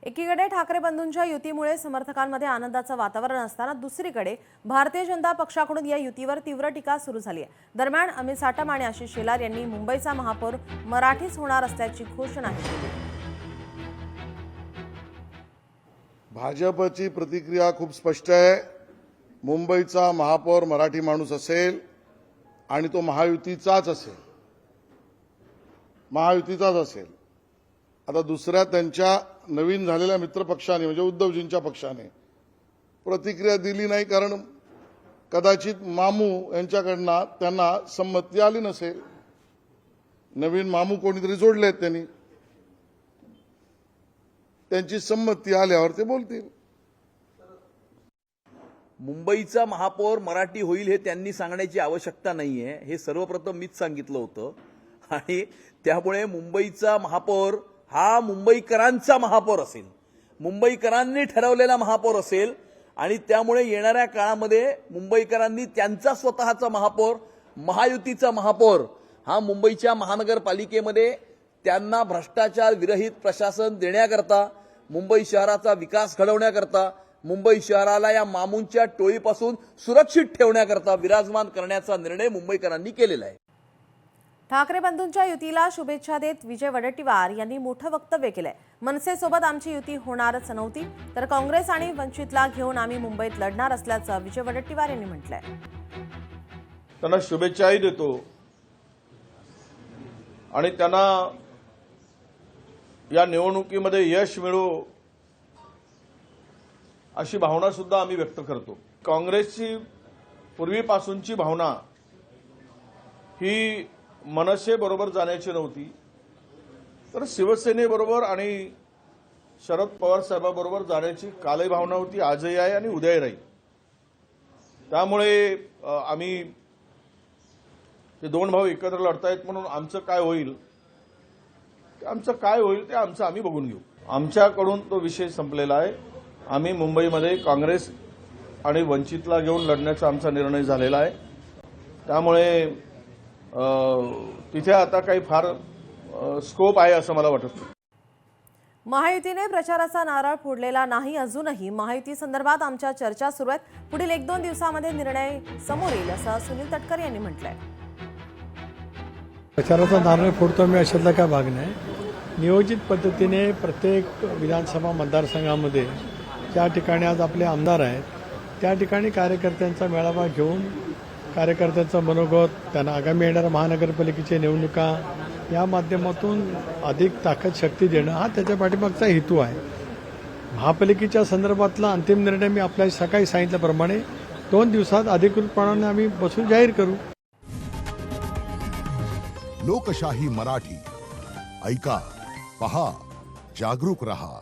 एकीकडे ठाकरे बंधूंच्या युतीमुळे समर्थकांमध्ये आनंदाचं वातावरण असताना दुसरीकडे भारतीय जनता पक्षाकडून या युतीवर तीव्र टीका सुरू झाली आहे। दरम्यान अमित साटम आणि आशिष शेलार यांनी मुंबईचा महापौर मराठीच होणार असल्याची घोषणा केली। भाजपची प्रतिक्रिया खूप स्पष्ट आहे। मुंबईचा महापौर मराठी माणूस असेल आणि तो महायुतीचाच असेल। आता दुसऱ्या त्यांच्या नवीन झालेल्या मित्रपक्षाने म्हणजे उद्धवजींच्या पक्षाने प्रतिक्रिया दिली नाही, कारण कदाचित मामू यांच्याकडनं त्यांना संमती आली नसेल। नवीन मामू कोणीतरी जोडलेत, त्यांची संमती आल्यावर ते बोलतील। मुंबईचा महापौर मराठी होईल हे त्यांनी सांगण्याची आवश्यकता नाहीये, हे सर्वप्रथम मीच सांगितलं होतं। आणि त्यामुळे मुंबईचा महापौर हा मुंबईकरांचा महापौर असेल, मुंबईकरांनी ठरवलेला महापौर असेल आणि त्यामुळे येणाऱ्या काळामध्ये मुंबईकरांनी त्यांचा स्वतःचा महापौर, महायुतीचा महापौर हा मुंबईच्या महानगरपालिकेमध्ये त्यांना भ्रष्टाचार विरहित प्रशासन देण्याकरता, मुंबई शहराचा विकास घडवण्याकरता, मुंबई शहराला या मामूंच्या टोळीपासून सुरक्षित ठेवण्याकरता विराजमान करण्याचा निर्णय मुंबईकरांनी केलेला आहे। ठाकरे बंधूंच्या युतीला शुभेच्छा देत विजय वडेट्टीवार यांनी मोठं वक्तव्य केलंय। मनसेसोबत आमची युती होणारच नव्हती, तर काँग्रेस आणि वंचितला घेऊन आम्ही मुंबईत लढणार असल्याचं विजय वडेट्टीवार यांनी म्हटलंय। त्यांना शुभेच्छाही देतो आणि त्यांना या निवडणुकीमध्ये यश मिळो अशी भावना सुद्धा आम्ही व्यक्त करतो। काँग्रेसची पूर्वीपासूनची भावना ही मनसे बरोबर जाण्याची नव्हती, तर शिवसेनेबरोबर आणि शरद पवार साहेबांबरोबर जाण्याची कालही भावना होती, आजही आहे आणि उद्याही राहील। त्यामुळे आम्ही ते दोन भाऊ एकत्र लढतायत म्हणून आमचं काय होईल ते आम्ही बघून घेऊ। आमच्याकडून तो विषय संपलेला आहे। आम्ही मुंबईमध्ये काँग्रेस आणि वंचितला घेऊन लढण्याचा आमचा निर्णय झालेला आहे। त्यामुळे तिथे आता काही फार स्कोप आहे असं मला वाटत नाही। महायुतीने प्रचाराचा नारळ फोडलेला नाही, अजूनही महायुती संदर्भात आमच्या चर्चा सुरू आहेत। पुढील 1-2 दिवसांमध्ये निर्णय समोर येईल असं सुनील तटकरे यांनी म्हटलंय। प्रचाराचा नारळ फोडतो मी अशातला काय भाग नाही। नियोजित पद्धतीने प्रत्येक विधानसभा मतदारसंघामध्ये ज्या ठिकाणी आज आपले आमदार आहेत त्या ठिकाणी कार्यकर्त्यांचा मेळावा घेऊन कार्यकर्त्यांचं मनोगत, त्यांना आगामी येणाऱ्या महानगरपालिकेच्या निवडणुका या माध्यमातून अधिक ताकद शक्ती देणं हा त्याच्या पाठीमागचा हेतू आहे। महापालिकेच्या संदर्भातला अंतिम निर्णय मी आपल्याला सकाळी सांगितल्याप्रमाणे 2 दिवसात अधिकृतपणाने आम्ही बसून जाहीर करू। लोकशाही मराठी ऐका, पहा, जागरूक रहा।